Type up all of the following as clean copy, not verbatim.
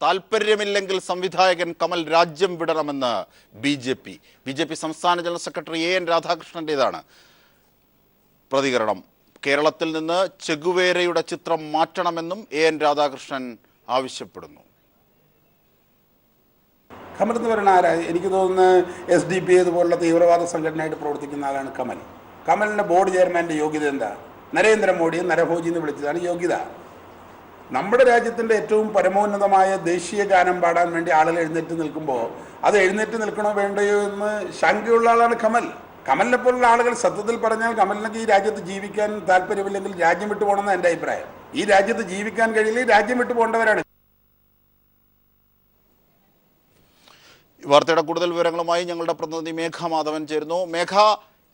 താല്പര്യമില്ലെങ്കിൽ സംവിധായകൻ കമൽ രാജ്യം വിടണമെന്ന് ബി ജെ പി സംസ്ഥാന ജനറൽ സെക്രട്ടറി എൻ രാധാകൃഷ്ണൻ്റെതാണ് പ്രതികരണം. കേരളത്തിൽ നിന്ന് ചെഗുവേരയുടെ ചിത്രം മാറ്റണമെന്നും എൻ രാധാകൃഷ്ണൻ ആവശ്യപ്പെടുന്നു. കമൽ എന്ന് പറയുന്ന ആരാ? എനിക്ക് തോന്നുന്നു SDP ഇതുപോലുള്ള തീവ്രവാദ സംഘടനയായിട്ട് പ്രവർത്തിക്കുന്ന ആളാണ് കമൽ. കമലിൻ്റെ ബോർഡ് ചെയർമാൻ്റെ യോഗ്യത എന്താ? നരേന്ദ്രമോദിയെ നരഭോജി എന്ന് വിളിച്ചതാണ് യോഗ്യത. നമ്മുടെ രാജ്യത്തിൻ്റെ ഏറ്റവും പരമോന്നതമായ ദേശീയ ഗാനം പാടാൻ വേണ്ടി ആളുകൾ എഴുന്നേറ്റ് നിൽക്കുമ്പോൾ അത് എഴുന്നേറ്റ് നിൽക്കണോ വേണ്ടയോ എന്ന് ശങ്കയുള്ള ആളാണ് കമൽ. കമലിനെ പോലുള്ള ആളുകൾ സത്യത്തിൽ പറഞ്ഞാൽ കമലിനൊക്കെ ഈ രാജ്യത്ത് ജീവിക്കാൻ താല്പര്യമില്ലെങ്കിൽ രാജ്യം വിട്ടു പോകണമെന്ന് എൻ്റെ അഭിപ്രായം. ഈ രാജ്യത്ത് ജീവിക്കാൻ കഴിയില്ല, രാജ്യം വിട്ടു പോകേണ്ടവരാണ്. വാർത്തയുടെ കൂടുതൽ വിവരങ്ങളുമായി ഞങ്ങളുടെ പ്രതിനിധി മേഘ മാധവൻ ചേരുന്നു. മേഘ,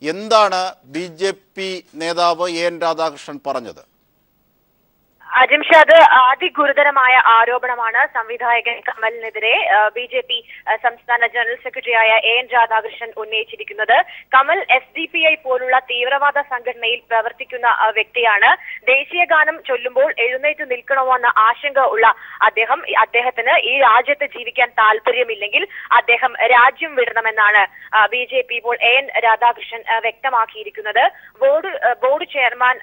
എന്താണ് BJP നേതാവ് എൻ രാധാകൃഷ്ണൻ പറഞ്ഞത്? അജിംഷാദ്, അതിഗുരുതരമായ ആരോപണമാണ് സംവിധായകൻ കമലിനെതിരെ BJP സംസ്ഥാന ജനറൽ സെക്രട്ടറിയായ എൻ രാധാകൃഷ്ണൻ ഉന്നയിച്ചിരിക്കുന്നത്. കമൽ SDPI പോലുള്ള തീവ്രവാദ സംഘടനയിൽ പ്രവർത്തിക്കുന്ന വ്യക്തിയാണ്. ദേശീയ ഗാനം ചൊല്ലുമ്പോൾ എഴുന്നേറ്റ് നിൽക്കണമെന്ന ആശങ്ക ഉള്ള അദ്ദേഹത്തിന് ഈ രാജ്യത്ത് ജീവിക്കാൻ താല്പര്യമില്ലെങ്കിൽ അദ്ദേഹം രാജ്യം വിടണമെന്നാണ് BJP ഇപ്പോൾ എൻ രാധാകൃഷ്ണൻ വ്യക്തമാക്കിയിരിക്കുന്നത്. ബോർഡ് ചെയർമാൻ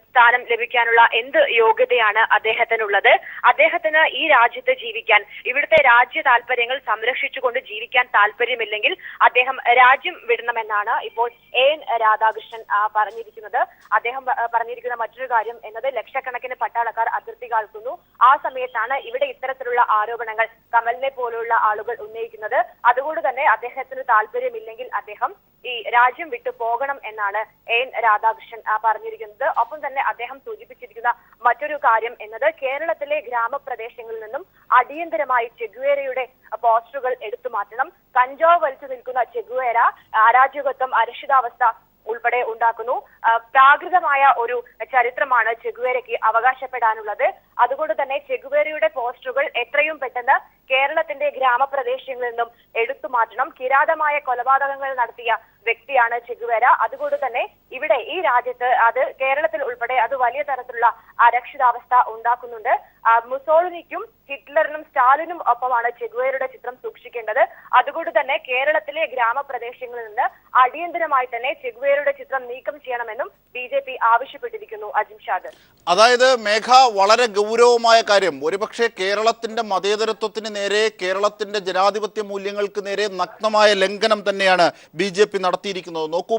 സ്ഥാനം ലഭിക്കാനുള്ള എന്ത് യോഗ്യതയാണ് അദ്ദേഹത്തിനുള്ളത്? അദ്ദേഹത്തിന് ഈ രാജ്യത്ത് ജീവിക്കാൻ, ഇവിടുത്തെ രാജ്യ താല്പര്യങ്ങൾ സംരക്ഷിച്ചുകൊണ്ട് ജീവിക്കാൻ താല്പര്യമില്ലെങ്കിൽ അദ്ദേഹം രാജ്യം വിടണമെന്നാണ് ഇപ്പോൾ എൻ രാധാകൃഷ്ണൻ പറഞ്ഞിരിക്കുന്നത്. അദ്ദേഹം പറഞ്ഞിരിക്കുന്ന മറ്റൊരു കാര്യം എന്നത് ലക്ഷക്കണക്കിന് പട്ടാളക്കാർ അതിർത്തി കാൽക്കുന്നു. ആ സമയത്താണ് ഇവിടെ ഇത്തരത്തിലുള്ള ആരോപണങ്ങൾ കമലിനെ പോലുള്ള ആളുകൾ ഉന്നയിക്കുന്നത്. അതുകൊണ്ട് തന്നെ അദ്ദേഹത്തിന് താല്പര്യമില്ലെങ്കിൽ അദ്ദേഹം ഈ രാജ്യം വിട്ടു പോകണം എന്നാണ് എൻ രാധാകൃഷ്ണൻ പറഞ്ഞിരിക്കുന്നത്. ഒപ്പം തന്നെ അദ്ദേഹം സൂചിപ്പിച്ചിരിക്കുന്ന മറ്റൊരു കാര്യം എന്നത് കേരളത്തിലെ ഗ്രാമപ്രദേശങ്ങളിൽ നിന്നും അടിയന്തരമായി ചെഗുവേരയുടെ പോസ്റ്ററുകൾ എടുത്തു മാറ്റണം. കഞ്ചാവ് വലിച്ചു നിൽക്കുന്ന ചെഗുവേര അരാജകത്വം, അരക്ഷിതാവസ്ഥ ഉൾപ്പെടെ ഉണ്ടാക്കുന്നു. പ്രാകൃതമായ ഒരു ചരിത്രമാണ് ചെഗുവേരയ്ക്ക് അവകാശപ്പെടാനുള്ളത്. അതുകൊണ്ട് തന്നെ ചെഗുവേരയുടെ പോസ്റ്ററുകൾ എത്രയും പെട്ടെന്ന് കേരളത്തിന്റെ ഗ്രാമപ്രദേശങ്ങളിൽ നിന്നും എടുത്തു മാറ്റണം. കിരാതമായ കൊലപാതകങ്ങൾ നടത്തിയ വ്യക്തിയാണ് ചെഗുവേര. അതുകൊണ്ട് തന്നെ ഇവിടെ ഈ രാജ്യത്ത്, അത് കേരളത്തിൽ ഉൾപ്പെടെ അത് വലിയ തരത്തിലുള്ള അരക്ഷിതാവസ്ഥ ഉണ്ടാക്കുന്നുണ്ട്. മുസോളിനിക്കും ഹിറ്റ്ലറിനും സ്റ്റാലിനും ഒപ്പമാണ് ചെഗുവേരയുടെ ചിത്രം സൂക്ഷിക്കേണ്ടത്. അതുകൊണ്ട് തന്നെ കേരളത്തിലെ ഗ്രാമപ്രദേശങ്ങളിൽ നിന്ന് അടിയന്തരമായി തന്നെ ചെഗുവേരയുടെ ചിത്രം നീക്കം ചെയ്യണമെന്നും BJP ആവശ്യപ്പെട്ടിരിക്കുന്നു. അജിംഷാദ്, അതായത് മേഘ, വളരെ ഗൗരവമായ കാര്യം. ഒരുപക്ഷെ കേരളത്തിന്റെ മതേതരത്വത്തിന് നേരെ, കേരളത്തിന്റെ ജനാധിപത്യ മൂല്യങ്ങൾക്ക് നേരെ നഗ്നമായ ലംഘനം തന്നെയാണ് BJP നടത്തിയിരിക്കുന്നത്. നോക്കൂ,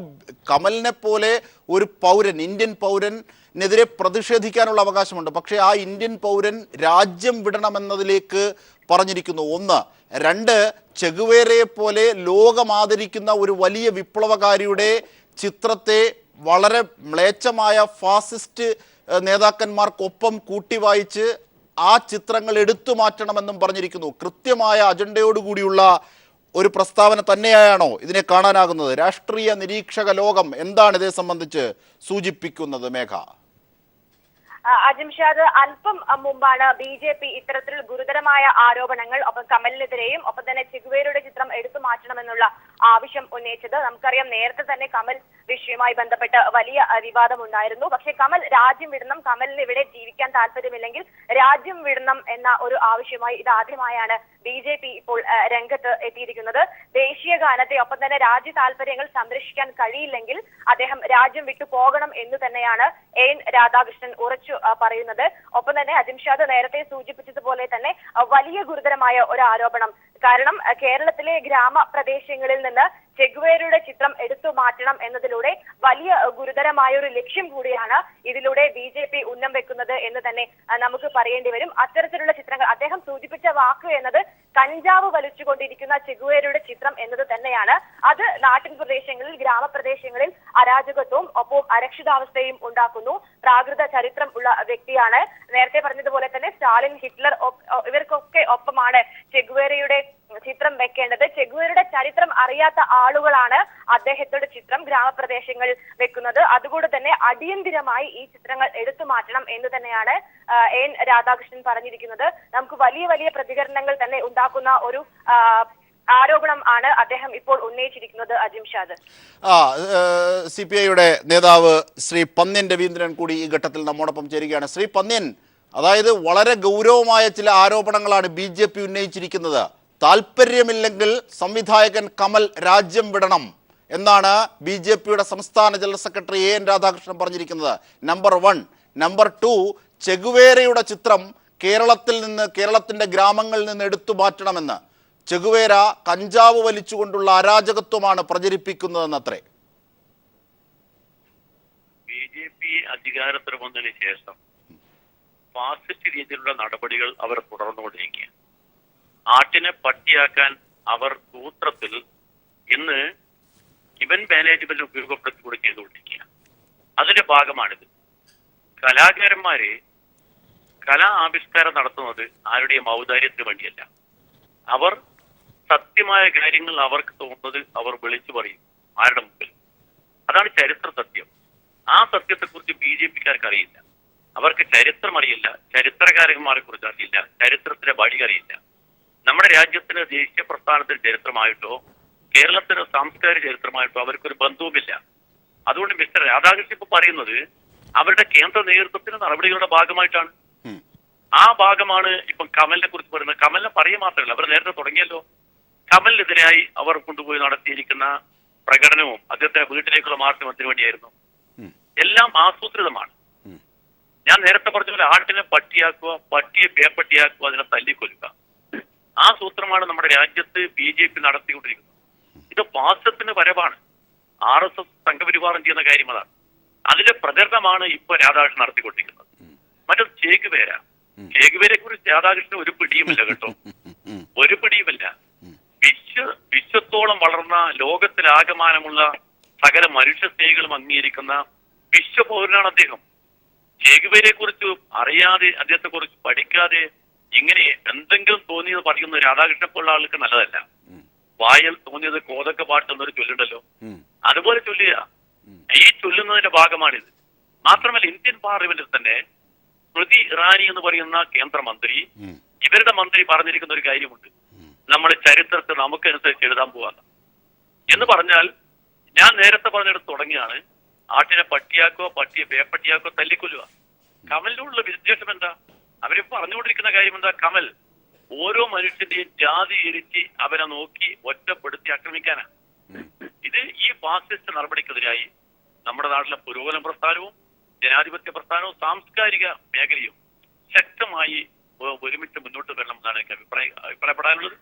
കമലിനെ പോലെ ഒരു പൗരൻ, ഇന്ത്യൻ പൗരനെതിരെ പ്രതിഷേധിക്കാനുള്ള അവകാശമുണ്ട്. പക്ഷേ ആ ഇന്ത്യൻ പൗരൻ രാജ്യം വിടണമെന്നതിലേക്ക് പറഞ്ഞിരിക്കുന്നു. ഒന്ന്. രണ്ട്, ചെഗുവേരയെ പോലെ ലോകം ആദരിക്കുന്ന ഒരു വലിയ വിപ്ലവകാരിയുടെ ചിത്രത്തെ വളരെ മ്ലേച്ഛമായ ഫാസിസ്റ്റ് നേതാക്കന്മാർക്കൊപ്പം കൂട്ടിവായിച്ച് ആ ചിത്രങ്ങൾ എടുത്തു മാറ്റണമെന്നും പറഞ്ഞിരിക്കുന്നു. കൃത്യമായ അജണ്ടയോടുകൂടിയുള്ള ഒരു പ്രസ്താവന തന്നെയാണോ ഇതിനെ കാണാനാകുന്നത്? രാഷ്ട്രീയ നിരീക്ഷക ലോകം എന്താണ് ഇതേ സംബന്ധിച്ച് സൂചിപ്പിക്കുന്നത്? മേഘ. അജിംഷാദ്, അല്പം മുമ്പാണ് BJP ഇത്തരത്തിൽ ഗുരുതരമായ ആരോപണങ്ങൾ ഒപ്പം കമലിനെതിരെയും ഒപ്പം തന്നെ ചെഗുവേരയുടെ ചിത്രം എടുത്തു മാറ്റണമെന്നുള്ള ആവശ്യം ഉന്നയിച്ചത്. നമുക്കറിയാം, നേരത്തെ തന്നെ കമൽ വിഷയവുമായി ബന്ധപ്പെട്ട് വലിയ വിവാദം ഉണ്ടായിരുന്നു. പക്ഷേ കമൽ രാജ്യം വിടണം, കമലിന് ഇവിടെ ജീവിക്കാൻ താല്പര്യമില്ലെങ്കിൽ രാജ്യം വിടണം എന്ന ഒരു ആവശ്യമായി ഇതാദ്യമായാണ് BJP ഇപ്പോൾ രംഗത്ത് എത്തിയിരിക്കുന്നത്. ദേശീയ ഗാനത്തെ ഒപ്പം തന്നെ രാജ്യ താല്പര്യങ്ങൾ സംരക്ഷിക്കാൻ കഴിയില്ലെങ്കിൽ അദ്ദേഹം രാജ്യം വിട്ടു പോകണം എന്ന് തന്നെയാണ് എൻ രാധാകൃഷ്ണൻ ഉറച്ചു പറയുന്നത്. ഒപ്പം തന്നെ അജിംഷാദ് നേരത്തെ സൂചിപ്പിച്ചതുപോലെ തന്നെ വലിയ ഗുരുതരമായ ഒരു ആരോപണം. കാരണം കേരളത്തിലെ ഗ്രാമപ്രദേശങ്ങളിൽ നിന്ന് ചെഗുവേരയുടെ ചിത്രം എടുത്തു മാറ്റണം എന്നതിലൂടെ വലിയ ഗുരുതരമായ ഒരു ലക്ഷ്യം കൂടിയാണ് ഇതിലൂടെ BJP ഉന്നം വെക്കുന്നത് എന്ന് തന്നെ നമുക്ക് പറയേണ്ടി വരും. അത്തരത്തിലുള്ള ചിത്രങ്ങൾ, അദ്ദേഹം സൂചിപ്പിച്ച വാക്ക് എന്നത് കഞ്ചാവ് വലിച്ചുകൊണ്ടിരിക്കുന്ന ചെഗുവേരയുടെ ചിത്രം എന്നത് തന്നെയാണ്. അത് നാട്ടിൻ പ്രദേശങ്ങളിൽ, ഗ്രാമപ്രദേശങ്ങളിൽ അരാജകത്വവും ഒപ്പം അരക്ഷിതാവസ്ഥയും ഉണ്ടാക്കുന്നു. പ്രാകൃത ചരിത്രം ഉള്ള വ്യക്തിയാണ്. നേരത്തെ പറഞ്ഞതുപോലെ തന്നെ സ്റ്റാലിൻ, ഹിറ്റ്ലർ ഇവർക്കൊക്കെ ഒപ്പമാണ് ചെഗുവേരയുടെ ചിത്രം വെക്കേണ്ടത്. ചെഗുവേരയുടെ ചരിത്രം അറിയാത്ത ആളുകളാണ് അദ്ദേഹത്തിന്റെ ചിത്രം ഗ്രാമപ്രദേശങ്ങളിൽ വെക്കുന്നത്. അതുകൊണ്ട് തന്നെ അടിയന്തിരമായി ഈ ചിത്രങ്ങൾ എടുത്തു മാറ്റണം എന്ന് തന്നെയാണ് എൻ രാധാകൃഷ്ണൻ പറഞ്ഞിരിക്കുന്നത്. നമുക്ക് വലിയ വലിയ പ്രതികരണങ്ങൾ തന്നെ ഉണ്ടാക്കുന്ന ഒരു ആരോപണം ആണ് അദ്ദേഹം ഇപ്പോൾ ഉന്നയിച്ചിരിക്കുന്നത്. അജിംഷാദ്, CPIയുടെ നേതാവ് ശ്രീ പന്ന്യൻ രവീന്ദ്രൻ കൂടി ഈ ഘട്ടത്തിൽ നമ്മോടൊപ്പം ചേരുകയാണ്. ശ്രീ പന്ന്യൻ, അതായത് വളരെ ഗൗരവമായ ചില ആരോപണങ്ങളാണ് BJP ഉന്നയിച്ചിരിക്കുന്നത്. താല്പര്യമില്ലെങ്കിൽ സംവിധായകൻ കമൽ രാജ്യം വിടണം എന്നാണ് BJPയുടെ സംസ്ഥാന ജനറൽ സെക്രട്ടറി AN രാധാകൃഷ്ണൻ പറഞ്ഞിരിക്കുന്നത്. നമ്പർ 1. നമ്പർ 2, ചെഗുവേരയുടെ ചിത്രം കേരളത്തിൻ്റെ ഗ്രാമങ്ങളിൽ നിന്ന് എടുത്തു മാറ്റണമെന്ന്. ചെഗുവേര കഞ്ചാവ് വലിച്ചുകൊണ്ടുള്ള അരാജകത്വമാണ് പ്രചരിപ്പിക്കുന്നതെന്നത്രേ. BJP അധികാരത്തിൽ വന്നതിന് ശേഷം ഫാസിസ്റ്റ് രീതിയിലുള്ള നടപടികൾ അവർ തുടർന്നുകൊണ്ടിരിക്കുക. ആട്ടിനെ പട്ടിയാക്കാൻ അവർ സൂത്രത്തിൽ ഇന്ന് ഇവന്റ് മാനേജ്മെന്റ് ഉപയോഗപ്പെടുത്തിക്കൂടി ചെയ്തുകൊണ്ടിരിക്കുക. അതിന്റെ ഭാഗമാണിത്. കലാകാരന്മാര് കലാ ആവിഷ്കാരം നടത്തുന്നത് ആരുടെയും ഔദാര്യത്തിന് വേണ്ടിയല്ല. അവർ സത്യമായ കാര്യങ്ങൾ അവർക്ക് തോന്നുന്നത് അവർ വിളിച്ചു പറയും ആരുടെ മുമ്പിൽ. അതാണ് ചരിത്ര സത്യം. ആ സത്യത്തെക്കുറിച്ച് BJPക്കാർക്ക് അറിയില്ല. അവർക്ക് ചരിത്രം അറിയില്ല, ചരിത്രകാരന്മാരെ കുറിച്ച് അറിയില്ല, ചരിത്രത്തിന്റെ വഴി അറിയില്ല. നമ്മുടെ രാജ്യത്തിന് ദേശീയ പ്രസ്ഥാനത്തിന്റെ ചരിത്രമായിട്ടോ കേരളത്തിന് സാംസ്കാരിക ചരിത്രമായിട്ടോ അവർക്കൊരു ബന്ധവുമില്ല. അതുകൊണ്ട് മിസ്റ്റർ രാധാകൃഷ്ണൻ ഇപ്പൊ പറയുന്നത് അവരുടെ കേന്ദ്ര നേതൃത്വത്തിന്റെ നടപടികളുടെ ഭാഗമായിട്ടാണ്. ആ ഭാഗമാണ് ഇപ്പം കമലിനെ കുറിച്ച് പറയുന്നത്. കമലിനെ പറയുക മാത്രമല്ല, അവർ നേരത്തെ തുടങ്ങിയല്ലോ. കമലിനെതിരായി അവർ കൊണ്ടുപോയി നടത്തിയിരിക്കുന്ന പ്രകടനവും അദ്ദേഹത്തിന്റെ വീട്ടിലേക്കുള്ള മാർച്ചും അതിനു വേണ്ടിയായിരുന്നു. എല്ലാം ആസൂത്രിതമാണ്. ഞാൻ നേരത്തെ പറഞ്ഞ പോലെ ആട്ടിനെ പട്ടിയാക്കുക, പട്ടിയെ പേപ്പട്ടിയാക്കുക, അതിനെ തല്ലിക്കൊല്ലുക. ആ സൂത്രമാണ് നമ്മുടെ രാജ്യത്ത് BJP നടത്തിക്കൊണ്ടിരിക്കുന്നത്. ഇത് പാസത്തിന് വരവാണ്. RSS സംഘപരിവാരം ചെയ്യുന്ന കാര്യം അതാണ്. അതിന്റെ പ്രചരണമാണ് ഇപ്പൊ രാധാകൃഷ്ണൻ നടത്തിക്കൊണ്ടിരിക്കുന്നത്. മറ്റൊരു ചേകുവേരെ കുറിച്ച് രാധാകൃഷ്ണൻ ഒരു പിടിയുമില്ല കേട്ടോ, ഒരു പിടിയുമില്ല. വിശ്വത്തോളം വളർന്ന ലോകത്തിലാകമാനമുള്ള സകല മനുഷ്യ സ്നേഹികളും അംഗീകരിക്കുന്ന വിശ്വപൗരനാണ് അദ്ദേഹം. ചേകുവേരെ കുറിച്ച് അറിയാതെ, അദ്ദേഹത്തെ കുറിച്ച് പഠിക്കാതെ ഇങ്ങനെ എന്തെങ്കിലും തോന്നിയത് പറയുന്ന രാധാകൃഷ്ണനെ പോലുള്ള ആൾക്ക് നല്ലതല്ല. വായൽ തോന്നിയത് കോതക്ക പാട്ട് എന്നൊരു ചൊല്ലുണ്ടല്ലോ, അതുപോലെ ചൊല്ലുക. ഈ ചൊല്ലുന്നതിന്റെ ഭാഗമാണിത്. മാത്രമല്ല ഇന്ത്യൻ പാർലമെന്റിൽ തന്നെ സ്മൃതി ഇറാനി എന്ന് പറയുന്ന കേന്ദ്രമന്ത്രി, ഇവരുടെ മന്ത്രി പറഞ്ഞിരിക്കുന്ന ഒരു കാര്യമുണ്ട്, നമ്മൾ ചരിത്രത്തെ നമുക്കനുസരിച്ച് എഴുതാൻ പോവാന്ന്. എന്ന് പറഞ്ഞാൽ ഞാൻ നേരത്തെ പറഞ്ഞെടുത്ത് തുടങ്ങിയാണ് ആട്ടിനെ പട്ടിയാക്കോ, പട്ടിയെ പേപ്പട്ടിയാക്കോ, തല്ലിക്കൊല്ലുക. കമലിനുള്ള വിദ്വേഷം എന്താ? അവര് പറഞ്ഞുകൊണ്ടിരിക്കുന്ന കാര്യം എന്താ? കമൽ ഓരോ മനുഷ്യന്റെയും ജാതി ഇരിച്ച് അവരെ നോക്കി ഒറ്റപ്പെടുത്തി ആക്രമിക്കാനാ. ഇത് ഈ ഫാസിസ്റ്റ് നടപടിക്കെതിരായി നമ്മുടെ നാട്ടിലെ പുരോഗമന പ്രസ്ഥാനവും ജനാധിപത്യ പ്രസ്ഥാനവും സാംസ്കാരിക മേഖലയും ശക്തമായി ഒരുമിച്ച് മുന്നോട്ട് വരണമെന്നാണ് എനിക്ക് അഭിപ്രായപ്പെടാനുള്ളത്.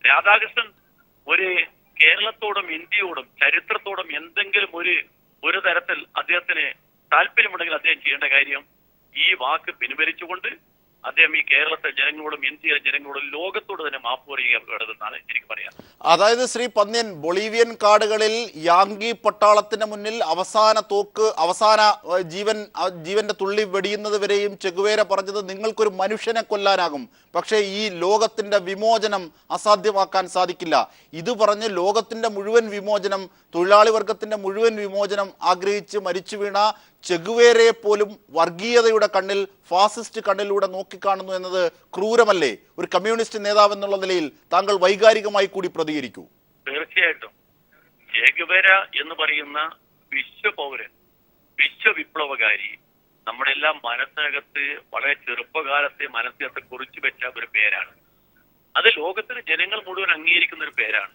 രാധാകൃഷ്ണൻ ഒരു കേരളത്തോടും ഇന്ത്യയോടും ചരിത്രത്തോടും എന്തെങ്കിലും ഒരു തരത്തിൽ അദ്ദേഹത്തിന് താല്പര്യമുണ്ടെങ്കിൽ അദ്ദേഹം ചെയ്യേണ്ട കാര്യം ഈ വാക്ക് പിൻവലിച്ചുകൊണ്ട് അദ്ദേഹം ഈ കേരളത്തെ ജനങ്ങളോടും ഇന്ത്യയിലെ ജനങ്ങളോടും ലോകത്തോട് തന്നെ മാപ്പ് പറയുകയാണെന്നാണ് എനിക്ക് പറയാം. അതായത് ശ്രീ പന്ന്യൻ, ബൊളീവിയൻ കാടുകളിൽ യാങ്കി പട്ടാളത്തിന് മുന്നിൽ അവസാന ജീവന്റെ തുള്ളി വെടിയുന്നത് വരെയും ചെഗുവേര പറഞ്ഞത് നിങ്ങൾക്കൊരു മനുഷ്യനെ കൊല്ലാനാകും, പക്ഷേ ഈ ലോകത്തിന്റെ വിമോചനം അസാധ്യമാക്കാൻ സാധിക്കില്ല. ഇത് പറഞ്ഞ് ലോകത്തിന്റെ മുഴുവൻ വിമോചനം, തൊഴിലാളി വർഗത്തിന്റെ മുഴുവൻ വിമോചനം ആഗ്രഹിച്ച് മരിച്ചു വീണ ചെഗുവേരയെ പോലും വർഗീയതയുടെ കണ്ണിൽ, ഫാസിസ്റ്റ് കണ്ണിലൂടെ നോക്കിക്കാണുന്നു എന്നത് ക്രൂരമല്ലേ? ഒരു കമ്മ്യൂണിസ്റ്റ് നേതാവ് എന്നുള്ള നിലയിൽ താങ്കൾ വൈകാരികമായി കൂടി പ്രതികരിക്കൂ. തീർച്ചയായിട്ടും ചെഗുവേര എന്ന് പറയുന്ന വിശ്വപൗരൻ, വിശ്വവിപ്ലവകാരി, നമ്മുടെ എല്ലാം മനസ്സിനകത്ത് വളരെ ചെറുപ്പകാലത്തെ മനസ്സിനകത്ത് കുറിച്ചു വെച്ച ഒരു പേരാണ്. അത് ലോകത്തിലെ ജനങ്ങൾ മുഴുവൻ അംഗീകരിക്കുന്ന ഒരു പേരാണ്.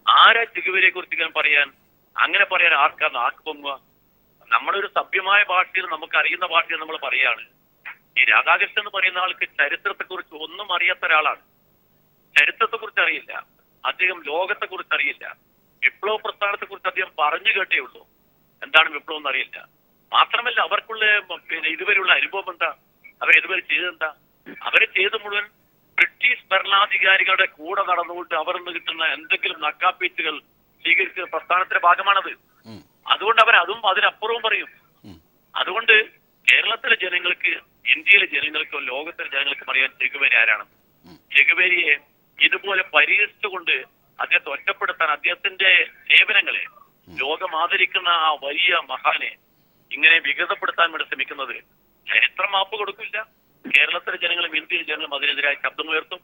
ആരാ ചെഗുവേരയെ കുറിച്ച് പറയാൻ? അങ്ങനെ പറയാൻ ആർക്കാ നാക്ക് പൊങ്ങുക? നമ്മുടെ ഒരു സഭ്യമായ ഭാഷയിൽ, നമുക്ക് അറിയുന്ന ഭാഷയിൽ നമ്മൾ പറയാണ്. ഈ രാധാകൃഷ്ണൻ എന്ന് പറയുന്ന ആൾക്ക് ചരിത്രത്തെ കുറിച്ച് ഒന്നും അറിയാത്ത ഒരാളാണ്. ചരിത്രത്തെ കുറിച്ച് അറിയില്ല, അദ്ദേഹം ലോകത്തെ കുറിച്ച് അറിയില്ല, വിപ്ലവ പ്രസ്ഥാനത്തെ കുറിച്ച് അദ്ദേഹം പറഞ്ഞു കേട്ടേ ഉള്ളൂ. എന്താണ് വിപ്ലവം എന്ന് അറിയില്ല. മാത്രമല്ല അവർക്കുള്ള ഇതുവരെയുള്ള അനുഭവം എന്താ? അവരിതുവരെ ചെയ്തെന്താ? അവരെ ചെയ്ത് മുഴുവൻ ബ്രിട്ടീഷ് ഭരണാധികാരികളുടെ കൂടെ നടന്നുകൊണ്ട് അവർ നിന്ന് കിട്ടുന്ന എന്തെങ്കിലും നക്കാപ്പീറ്റുകൾ സ്വീകരിച്ച പ്രസ്ഥാനത്തിന്റെ ഭാഗമാണത്. അതുകൊണ്ട് അതും അതിനപ്പുറവും പറയും. അതുകൊണ്ട് കേരളത്തിലെ ജനങ്ങൾക്ക്, ഇന്ത്യയിലെ ജനങ്ങൾക്കോ ലോകത്തിലെ ജനങ്ങൾക്കും അറിയാൻ ചെഗുവേര ആരാണ്. ചെഗുവേരയെ ഇതുപോലെ പരിഹരിച്ചുകൊണ്ട് അദ്ദേഹത്തെ ഒറ്റപ്പെടുത്താൻ, അദ്ദേഹത്തിന്റെ സേവനങ്ങളെ ലോകം ആദരിക്കുന്ന ആ വലിയ മഹാനെ ഇങ്ങനെ വികൃതപ്പെടുത്താൻ വേണ്ടി ശ്രമിക്കുന്നത് ചരിത്രം മാപ്പ് കൊടുക്കില്ല. കേരളത്തിലെ ജനങ്ങളും ഇന്ത്യയിലെ ജനങ്ങളും അതിനെതിരായി ശബ്ദമുയർത്തും.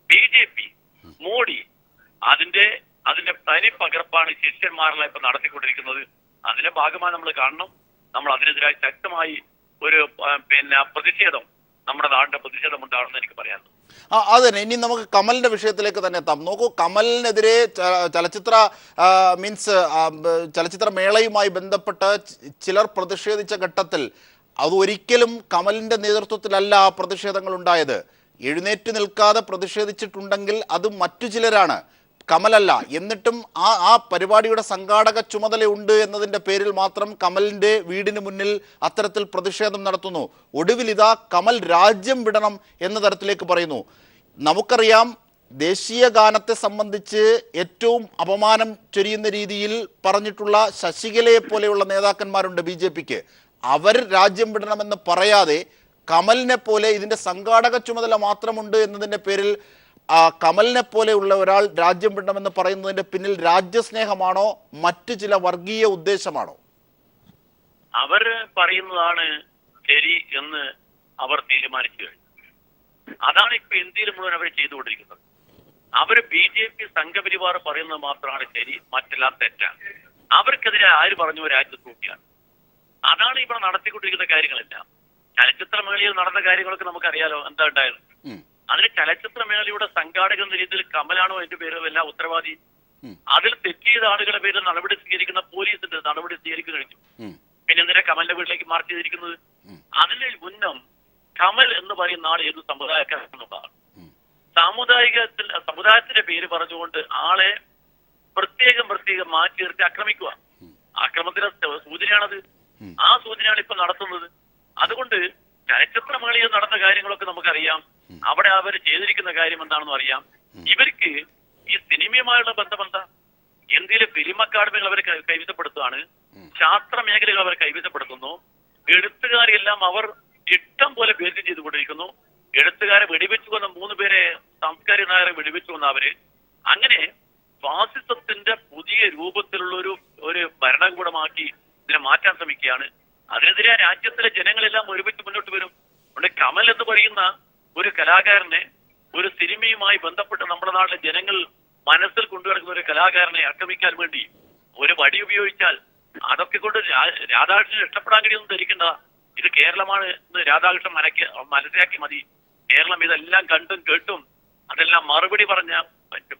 BJP, മോഡി അതിന്റെ തനി പകർപ്പാണ് ശിഷ്യന്മാരെല്ലാം ഇപ്പൊ നടത്തിക്കൊണ്ടിരിക്കുന്നത്. അതിന്റെ ഭാഗമായി നമ്മൾ കാണണം. നമ്മൾ അതിനെതിരായി ശക്തമായി ഒരു പ്രതിഷേധം നമ്മുടെ നാടിന്റെ പ്രതിഷേധം ഉണ്ടാവണമെന്ന് എനിക്ക് പറയാനുള്ളത്. അതെ, ഇനി നമുക്ക് കമലിന്റെ വിഷയത്തിലേക്ക് തന്നെ എത്താം. നോക്കൂ, കമലിനെതിരെ ചലച്ചിത്ര ചലച്ചിത്ര മേളയുമായി ബന്ധപ്പെട്ട് ചിലർ പ്രതിഷേധിച്ച ഘട്ടത്തിൽ അത് ഒരിക്കലും കമലിന്റെ നേതൃത്വത്തിലല്ല ആ പ്രതിഷേധങ്ങൾ ഉണ്ടായത്. എഴുന്നേറ്റ് നിൽക്കാതെ പ്രതിഷേധിച്ചിട്ടുണ്ടെങ്കിൽ അത് മറ്റു ചിലരാണ്, കമലല്ല. എന്നിട്ടും ആ പരിപാടിയുടെ സംഘാടക ചുമതലയുണ്ട് എന്നതിൻ്റെ പേരിൽ മാത്രം കമലിൻ്റെ വീടിന് മുന്നിൽ അത്തരത്തിൽ പ്രതിഷേധം നടത്തുന്നു. ഒടുവിൽ ഇതാ കമൽ രാജ്യം വിടണം എന്ന തരത്തിലേക്ക് പറയുന്നു. നമുക്കറിയാം, ദേശീയ ഗാനത്തെ സംബന്ധിച്ച് ഏറ്റവും അപമാനം ചൊരിയുന്ന രീതിയിൽ പറഞ്ഞിട്ടുള്ള ശശികലയെ പോലെയുള്ള നേതാക്കന്മാരുണ്ട് BJPക്ക്. അവർ രാജ്യം വിടണമെന്ന് പറയാതെ കമലിനെ പോലെ ഇതിൻ്റെ സംഘാടക ചുമതല മാത്രമുണ്ട് എന്നതിൻ്റെ പേരിൽ കമലിനെ പോലെയുള്ള ഒരാൾ രാജ്യം വിടണമെന്ന് പറയുന്നതിന്റെ പിന്നിൽ രാജ്യസ്നേഹമാണോ മറ്റു ചില വർഗീയ ഉദ്ദേശമാണോ? അവർ പറയുന്നതാണ് ശരി എന്ന് അവർ തീരുമാനിച്ചു കഴിഞ്ഞു. അതാണ് ഇപ്പൊ ഇന്ത്യയിൽ മുഴുവൻ അവർ ചെയ്തുകൊണ്ടിരിക്കുന്നത്. അവർ BJP സംഘപരിവാർ പറയുന്നത് മാത്രമാണ് ശരി, മറ്റെല്ലാം തെറ്റാണ്. അവർക്കെതിരെ ആര് പറഞ്ഞു രാജ്യത്ത് നോക്കിയാണ്. അതാണ് ഇവിടെ നടത്തിക്കൊണ്ടിരിക്കുന്ന കാര്യങ്ങളെല്ലാം. ചലച്ചിത്രമേളയിൽ നടന്ന കാര്യങ്ങളൊക്കെ നമുക്കറിയാലോ എന്താ ഉണ്ടായത്. അതിന് ചലച്ചിത്രമേളയുടെ സംഘാടക എന്ന രീതിയിൽ കമലാണോ എന്റെ പേരോ എല്ലാം ഉത്തരവാദി. അതിൽ തെറ്റിയ ആളുകളുടെ പേരിൽ നടപടി സ്വീകരിക്കുന്ന പോലീസിന്റെ നടപടി സ്വീകരിച്ചു കഴിഞ്ഞു. പിന്നെ എന്തിനാ കമലിന്റെ വീട്ടിലേക്ക് മാർച്ച് ചെയ്തിരിക്കുന്നത്? അതിന് മുന്നം കമൽ എന്ന് പറയുന്ന ആൾ ഏത് സമുദായക്കാരനുള്ളതാണ്. സമുദായത്തിന്റെ പേര് പറഞ്ഞുകൊണ്ട് ആളെ പ്രത്യേകം മാറ്റി നിർത്തി ആക്രമിക്കുക. ആക്രമണത്തിന്റെ സൂചനയാണത്. ആ സൂചനയാണ് ഇപ്പൊ നടത്തുന്നത്. അതുകൊണ്ട് ചലച്ചിത്രമേളയിൽ നടന്ന കാര്യങ്ങളൊക്കെ നമുക്കറിയാം. അവിടെ അവർ ചെയ്തിരിക്കുന്ന കാര്യം എന്താണെന്ന് അറിയാം. ഇവർക്ക് ഈ സിനിമയുമായുള്ള ബന്ധം എന്താ? ഇന്ത്യയിലെ ഫിലിം അക്കാദമികൾ അവർ കൈവശപ്പെടുത്തുകയാണ്, ശാസ്ത്ര മേഖലകൾ അവർ കൈവശപ്പെടുത്തുന്നു, എഴുത്തുകാരെല്ലാം അവർ ഇഷ്ടം പോലെ പേര് ചെയ്തുകൊണ്ടിരിക്കുന്നു. എഴുത്തുകാരെ വെടിവെച്ചു കൊന്ന 3 പേരെ സാംസ്കാരിക നായകരെ വെടിവെച്ചു കൊന്ന അവര്. അങ്ങനെ ഫാസിസത്തിന്റെ പുതിയ രൂപത്തിലുള്ള ഒരു ഭരണകൂടമാക്കി ഇതിനെ മാറ്റാൻ ശ്രമിക്കുകയാണ്. അതിനെതിരെ രാജ്യത്തിലെ ജനങ്ങളെല്ലാം ഒരുമിച്ച് മുന്നോട്ട് വരും. അതുകൊണ്ട് കമൽ എന്ന് പറയുന്ന ഒരു കലാകാരനെ, ഒരു സിനിമയുമായി ബന്ധപ്പെട്ട് നമ്മുടെ നാട്ടിലെ ജനങ്ങൾ മനസ്സിൽ കൊണ്ടുനടക്കുന്ന ഒരു കലാകാരനെ ആക്രമിക്കാൻ വേണ്ടി ഒരു വടി ഉപയോഗിച്ചാൽ അതൊക്കെ കൊണ്ട് രാധാകൃഷ്ണൻ ഇഷ്ടപ്പെടാൻ കഴിയൊന്നും ധരിക്കേണ്ട. ഇത് കേരളമാണ് എന്ന് രാധാകൃഷ്ണൻ മനസ്സിലാക്കി മതി. കേരളം ഇതെല്ലാം കണ്ടും കേട്ടും അതെല്ലാം മറുപടി പറഞ്ഞ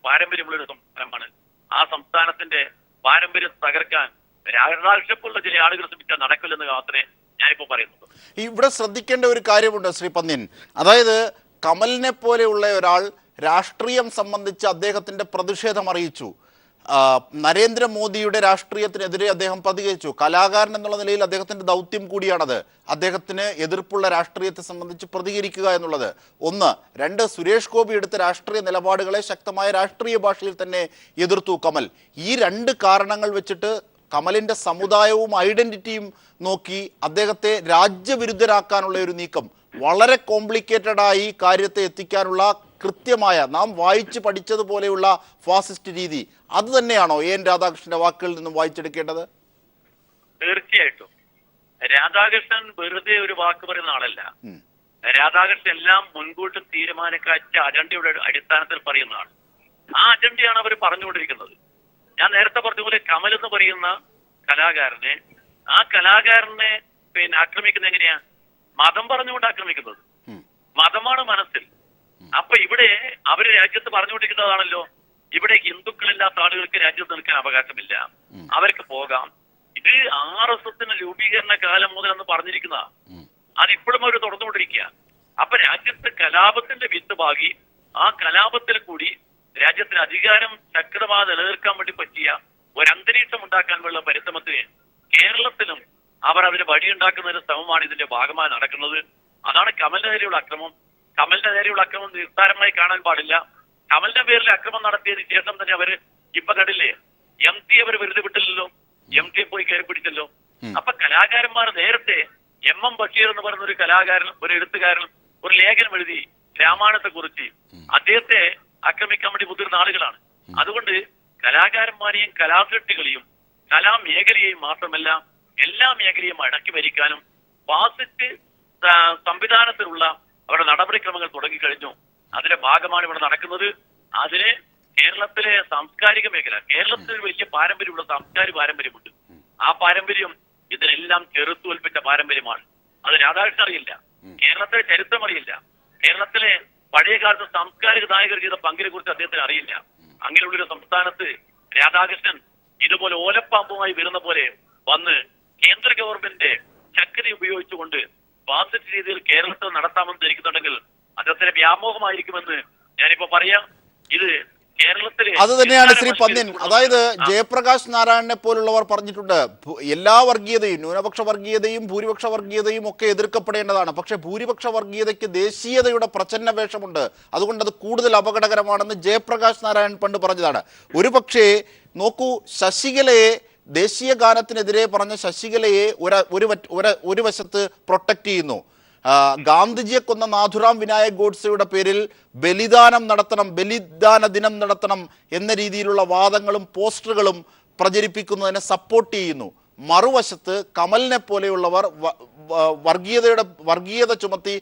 പാരമ്പര്യമുള്ളൊരു സംസ്ഥാനമാണ്. ആ സംസ്ഥാനത്തിന്റെ പാരമ്പര്യം തകർക്കാൻ രാധാകൃഷ്ണപ്പോലുള്ള ചില ആളുകൾ ശ്രമിച്ചാൽ നടക്കില്ലെന്ന് മാത്രമേ ഞാനിപ്പോ പറയുന്നത്. ഇവിടെ ശ്രദ്ധിക്കേണ്ട ഒരു കാര്യമുണ്ട് ശ്രീ പന്ന്യൻ. അതായത് കമലിനെ പോലെയുള്ള ഒരാൾ രാഷ്ട്രീയം സംബന്ധിച്ച് അദ്ദേഹത്തിന്റെ പ്രതിഷേധം അറിയിച്ചു. നരേന്ദ്രമോദിയുടെ രാഷ്ട്രീയത്തിനെതിരെ അദ്ദേഹം പ്രതികരിച്ചു. കലാകാരൻ എന്നുള്ള നിലയിൽ അദ്ദേഹത്തിന്റെ ദൗത്യം കൂടിയാണത്, അദ്ദേഹത്തിന് എതിർപ്പുള്ള രാഷ്ട്രീയത്തെ സംബന്ധിച്ച് പ്രതികരിക്കുക എന്നുള്ളത്. 1. 2, സുരേഷ് ഗോപി എടുത്ത രാഷ്ട്രീയ നിലപാടുകളെ ശക്തമായ രാഷ്ട്രീയ ഭാഷയിൽ തന്നെ എതിർത്തു കമൽ. ഈ 2 കാരണങ്ങൾ വെച്ചിട്ട് കമലിന്റെ സമുദായവും ഐഡന്റിറ്റിയും നോക്കി അദ്ദേഹത്തെ രാജ്യവിരുദ്ധരാക്കാനുള്ള ഒരു നീക്കം, വളരെ കോംപ്ലിക്കേറ്റഡായി കാര്യത്തെ എത്തിക്കാനുള്ള കൃത്യമായ, നാം വായിച്ച് പഠിച്ചതുപോലെയുള്ള ഫാസിസ്റ്റ് രീതി, അത് തന്നെയാണോ AN രാധാകൃഷ്ണന്റെ വാക്കുകളിൽ നിന്നും വായിച്ചെടുക്കേണ്ടത്? തീർച്ചയായിട്ടും. രാധാകൃഷ്ണൻ വെറുതെ ഒരു വാക്ക് പറയുന്ന ആളല്ല. രാധാകൃഷ്ണൻ എല്ലാം മുൻകൂട്ടി തീരുമാനിക്കാച്ച അജണ്ടയുടെ അടിസ്ഥാനത്തിൽ പറയുന്നതാണ്. ആ അജണ്ടയാണ് അവർ പറഞ്ഞുകൊണ്ടിരിക്കുന്നത്. ഞാൻ നേരത്തെ പറഞ്ഞ പോലെ കമൽ എന്ന് പറയുന്ന കലാകാരനെ, ആ കലാകാരനെ ആക്രമിക്കുന്നത് എങ്ങനെയാ? മതം പറഞ്ഞുകൊണ്ട് ആക്രമിക്കുന്നത്. മതമാണ് മനസ്സിൽ. അപ്പൊ ഇവിടെ അവര് രാജ്യത്ത് പറഞ്ഞുകൊണ്ടിരിക്കുന്നതാണല്ലോ, ഇവിടെ ഹിന്ദുക്കളില്ലാത്ത ആളുകൾക്ക് രാജ്യത്ത് നിൽക്കാൻ അവകാശമില്ല, അവർക്ക് പോകാം. ഇത് RSSന്റെ രൂപീകരണ കാലം മുതൽ എന്ന് പറഞ്ഞിരിക്കുന്നതാ. അതിപ്പോഴും അവർ തുറന്നുകൊണ്ടിരിക്കുക. അപ്പൊ രാജ്യത്ത് കലാപത്തിന്റെ വിത്ത് പാകി ആ കലാപത്തിൽ കൂടി രാജ്യത്തിന് അധികാരം ശക്തമായി നിലനിർത്താൻ വേണ്ടി പറ്റിയ ഒരു അന്തരീക്ഷം ഉണ്ടാക്കാൻ വേണ്ട പരിശ്രമത്തിന് കേരളത്തിലും അവർ അതിന് വഴിയുണ്ടാക്കുന്നതിന് ശ്രമമാണ് ഇതിന്റെ ഭാഗമായി നടക്കുന്നത്. അതാണ് കമലിന്റെ നേരെയുള്ള അക്രമം. കമലിന്റെ നേരെയുള്ള അക്രമം നിസ്സാരമായി കാണാൻ പാടില്ല. കമലിന്റെ പേരിൽ അക്രമം നടത്തിയതിന് ശേഷം തന്നെ അവര് ഇപ്പൊ കണ്ടില്ലേ, MT അവർ വെറുതെ വിട്ടില്ലല്ലോ, MT പോയി കയറി പിടിച്ചല്ലോ. അപ്പൊ കലാകാരന്മാർ നേരത്തെ MM ബഷീർ എന്ന് പറയുന്ന ഒരു കലാകാരൻ, ഒരു എഴുത്തുകാരൻ ഒരു ലേഖനം എഴുതി രാമായണത്തെ കുറിച്ച്. അദ്ദേഹത്തെ ആക്രമിക്കാൻ വേണ്ടി മുതിർന്ന ആളുകളാണ്. അതുകൊണ്ട് കലാകാരന്മാരെയും കലാസൃഷ്ടികളെയും കലാമേഖലയെയും മാത്രമല്ല എല്ലാ മേഖലയും അടക്കി ഭരിക്കാനും ഫാസിസ്റ്റ് സംവിധാനത്തിലുള്ള അവരുടെ നടപടിക്രമങ്ങൾ തുടങ്ങിക്കഴിഞ്ഞു. അതിന്റെ ഭാഗമാണ് ഇവിടെ നടക്കുന്നത്. അതിന് കേരളത്തിലെ സാംസ്കാരിക മേഖല, കേരളത്തിൽ വലിയ പാരമ്പര്യമുള്ള സാംസ്കാരിക പാരമ്പര്യമുണ്ട്. ആ പാരമ്പര്യം ഇതിനെല്ലാം ചെറുത്തുവൽപ്പിച്ച പാരമ്പര്യമാണ്. അത് രാധാകൃഷ്ണൻ അറിയില്ല. കേരളത്തിലെ ചരിത്രം അറിയില്ല. കേരളത്തിലെ പഴയ കാലത്ത് സാംസ്കാരിക നായകർ ചെയ്ത പങ്കിനെ കുറിച്ച് അദ്ദേഹത്തിന് അറിയില്ല. അങ്ങനെയുള്ളൊരു സംസ്ഥാനത്ത് രാധാകൃഷ്ണൻ ഇതുപോലെ ഓലപ്പാമ്പുമായി വരുന്ന പോലെ വന്ന് കേന്ദ്ര ഗവൺമെന്റ് ശക്തി ഉപയോഗിച്ചുകൊണ്ട് ഫാസിസ്റ്റ് രീതിയിൽ കേരളത്തിൽ നടത്താമെന്ന് ധരിക്കുന്നുണ്ടെങ്കിൽ അദ്ദേഹത്തിന് വ്യാമോഹമായിരിക്കുമെന്ന് ഞാനിപ്പോ പറയാം. ഇത് കേരളത്തിലെ അത് തന്നെയാണ് ശ്രീ പന്ന്യൻ. അതായത് ജയപ്രകാശ് നാരായണനെ പോലുള്ളവർ പറഞ്ഞിട്ടുണ്ട്, എല്ലാ വർഗീയതയും, ന്യൂനപക്ഷ വർഗീയതയും ഭൂരിപക്ഷ വർഗീയതയും ഒക്കെ എതിർക്കപ്പെടേണ്ടതാണ്. പക്ഷേ ഭൂരിപക്ഷ വർഗീയതയ്ക്ക് ദേശീയതയുടെ പ്രച്ഛന്ന വേഷമുണ്ട്, അതുകൊണ്ട് അത് കൂടുതൽ അപകടകരമാണെന്ന് ജയപ്രകാശ് നാരായണൻ പണ്ട് പറഞ്ഞതാണ്. ഒരു പക്ഷേ നോക്കൂ, ശശികലയെ, ദേശീയ ഗാനത്തിനെതിരെ പറഞ്ഞ ശശികലയെ ഒരു വശത്ത് പ്രൊട്ടക്ട് ചെയ്യുന്നു. ഗാന്ധിജിയെ കൊന്ന നാഥുറാം വിനായക് ഗോഡ്സെയുടെ പേരിൽ ബലിദാനം നടത്തണം, ബലിദാന ദിനം നടത്തണം എന്ന രീതിയിലുള്ള വാദങ്ങളും പോസ്റ്ററുകളും പ്രചരിപ്പിക്കുന്നതിനെ സപ്പോർട്ട് ചെയ്യുന്നു. മറുവശത്ത് കമലിനെ പോലെയുള്ളവർ വർഗീയത ചുമത്തി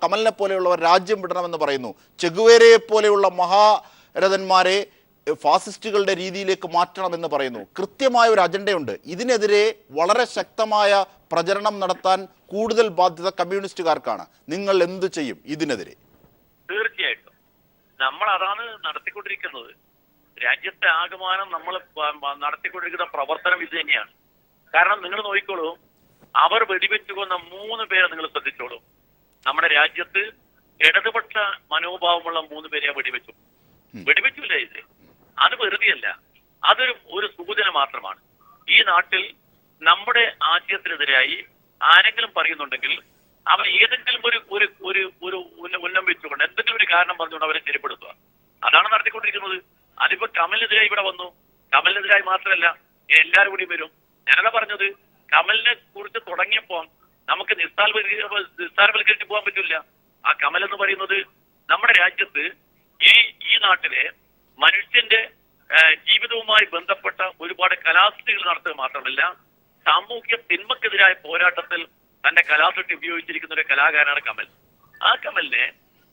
കമലിനെ പോലെയുള്ളവർ രാജ്യം വിടണമെന്ന് പറയുന്നു. ചെഗുവേരയെ പോലെയുള്ള മഹാരഥന്മാരെ ഫാസിസ്റ്റുകളുടെ രീതിയിലേക്ക് മാറ്റണമെന്ന് പറയുന്നു. കൃത്യമായ ഒരു അജണ്ടയുണ്ട്. ഇതിനെതിരെ വളരെ ശക്തമായ പ്രചരണം നടത്താൻ കൂടുതൽ ബാധ്യത കമ്മ്യൂണിസ്റ്റുകാർക്കാണ്. നിങ്ങൾ എന്ത് ചെയ്യും ഇതിനെതിരെ? തീർച്ചയായിട്ടും നമ്മൾ അതാണ് നടത്തിക്കൊണ്ടിരിക്കുന്നത്. രാജ്യത്തെ ആകമാനം നമ്മൾ നടത്തിക്കൊണ്ടിരിക്കുന്ന പ്രവർത്തനം ഇത് തന്നെയാണ്. കാരണം നിങ്ങൾ നോക്കിക്കോളൂ, അവർ വെടിവെച്ചു കൊന്ന 3 പേരെ നിങ്ങൾ ശ്രദ്ധിച്ചോളൂ. നമ്മുടെ രാജ്യത്ത് ഇടതുപക്ഷ മനോഭാവമുള്ള 3 പേരെ വെടിവെച്ചില്ല. ഇത് അത് വെറുതെയല്ല, അതൊരു ഒരു സൂചന മാത്രമാണ്. ഈ നാട്ടിൽ നമ്മുടെ ആശയത്തിനെതിരായി ആരെങ്കിലും പറയുന്നുണ്ടെങ്കിൽ അവർ ഏതെങ്കിലും ഒരു ഉന്നം വെച്ചുകൊണ്ട് എന്തെങ്കിലും ഒരു കാരണം പറഞ്ഞുകൊണ്ട് അവരെ ശരിപ്പെടുത്തുക. അതാണ് നടത്തിക്കൊണ്ടിരിക്കുന്നത്. അതിപ്പോ കമലിനെതിരായി ഇവിടെ വന്നു. കമലിനെതിരായി മാത്രമല്ല, എല്ലാവരും കൂടി വരും. ഞാനതാ പറഞ്ഞത്, കമലിനെ കുറിച്ച് തുടങ്ങിയപ്പോൾ നമുക്ക് നിസ്സാരവൽക്കരിച്ച് പോകാൻ പറ്റില്ല. ആ കമൽ എന്ന് പറയുന്നത് നമ്മുടെ രാജ്യത്ത് ഈ നാട്ടിലെ മനുഷ്യന്റെ ജീവിതവുമായി ബന്ധപ്പെട്ട ഒരുപാട് കലാസൃഷ്ടികൾ നടത്തുക മാത്രമല്ല, സാമൂഹ്യ തിന്മക്കെതിരായ പോരാട്ടത്തിൽ തന്റെ കലാസൃഷ്ടി ഉപയോഗിച്ചിരിക്കുന്ന ഒരു കലാകാരനാണ് കമൽ. ആ കമലിനെ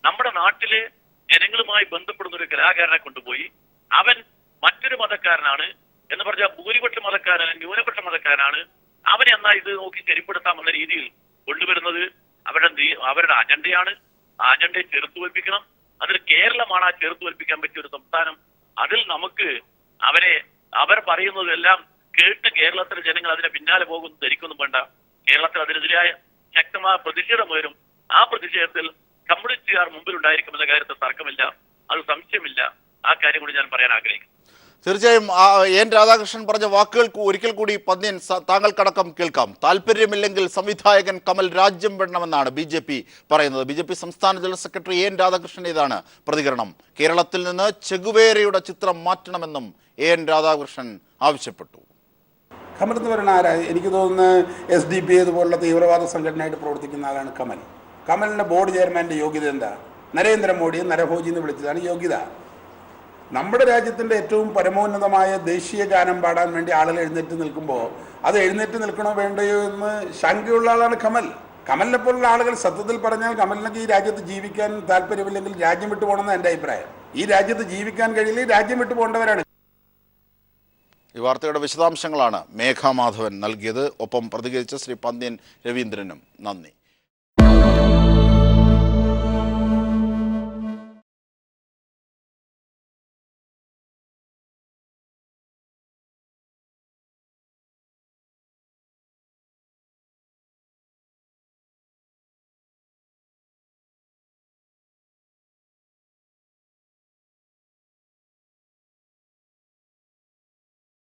നമ്മുടെ നാട്ടിലെ ജനങ്ങളുമായി ബന്ധപ്പെടുന്ന ഒരു കലാകാരനെ കൊണ്ടുപോയി അവൻ മറ്റൊരു മതക്കാരനാണ് എന്ന് പറഞ്ഞാൽ ഭൂരിപക്ഷ മതക്കാരൻ ന്യൂനപക്ഷ മതക്കാരനാണ്, അവനെ എന്നാൽ ഇത് നോക്കി ശരിപ്പെടുത്താമെന്ന രീതിയിൽ കൊണ്ടുവരുന്നത് അവരുടെ അജണ്ടയാണ്. ആ അജണ്ടയെ ചെറുത്തുവൽപ്പിക്കണം. അതിൽ കേരളമാണ് ആ ചെറുത്തുവൽപ്പിക്കാൻ പറ്റിയ ഒരു സംസ്ഥാനം. അതിൽ നമുക്ക് അവർ പറയുന്നതെല്ലാം കേട്ട് കേരളത്തിലെ ജനങ്ങൾ അതിനെ പിന്നാലെ പോകുന്നു ധരിക്കൊന്നും വേണ്ട. കേരളത്തിൽ അതിനെതിരായ ശക്തമായ പ്രതിഷേധം വരും. ആ പ്രതിഷേധത്തിൽ കമ്മ്യൂണിസ്റ്റുകാർ മുമ്പിലുണ്ടായിരിക്കുമെന്ന കാര്യത്തിൽ തർക്കമില്ല, അത് സംശയമില്ല. ആ കാര്യം കൂടി ഞാൻ പറയാൻ ആഗ്രഹിക്കുന്നു. തീർച്ചയായും എൻ രാധാകൃഷ്ണൻ പറഞ്ഞ വാക്കുകൾ ഒരിക്കൽ കൂടി പന്ന്യൻ താങ്കൾക്കടക്കം കേൾക്കാം. താല്പര്യമില്ലെങ്കിൽ സംവിധായകൻ കമൽ രാജ്യം വിടണമെന്നാണ് BJP പറയുന്നത്. BJP സംസ്ഥാന ജനറൽ സെക്രട്ടറി എൻ രാധാകൃഷ്ണൻ്റേതാണ് പ്രതികരണം. കേരളത്തിൽ നിന്ന് ചെഗുവേരയുടെ ചിത്രം മാറ്റണമെന്നും എൻ രാധാകൃഷ്ണൻ ആവശ്യപ്പെട്ടു. കമൽ എന്ന് പറയുന്ന ആരാ? എനിക്ക് തോന്നുന്നത് SDPI അതുപോലുള്ള തീവ്രവാദ സംഘടനയായിട്ട് പ്രവർത്തിക്കുന്ന ആളാണ് കമൽ. കമലിൻ്റെ ബോർഡ് ചെയർമാൻ്റെ യോഗ്യത എന്താ? നരേന്ദ്രമോദിയെ നരഭോജി എന്ന് വിളിച്ചതാണ് യോഗ്യത. നമ്മുടെ രാജ്യത്തിൻ്റെ ഏറ്റവും പരമോന്നതമായ ദേശീയ ഗാനം പാടാൻ വേണ്ടി ആളുകൾ എഴുന്നേറ്റ് നിൽക്കുമ്പോൾ അത് എഴുന്നേറ്റ് നിൽക്കണോ വേണ്ടയോ എന്ന് ശങ്കയുള്ള ആളാണ് കമൽ. കമലിനെ പോലുള്ള ആളുകൾ സത്യത്തിൽ പറഞ്ഞാൽ കമലിനൊക്കെ ഈ രാജ്യത്ത് ജീവിക്കാൻ താല്പര്യമില്ലെങ്കിൽ രാജ്യം വിട്ടു പോകണമെന്ന് എൻ്റെ അഭിപ്രായം. ഈ രാജ്യത്ത് ജീവിക്കാൻ കഴിയില്ല, രാജ്യം വിട്ടു പോകേണ്ടവരാണ്. ഈ വാർത്തയുടെ വിശദാംശങ്ങളാണ് മേഘാ മാധവൻ നൽകിയത്. ഒപ്പം പ്രതികരിച്ച ശ്രീ പന്ന്യൻ രവീന്ദ്രനും നന്ദി.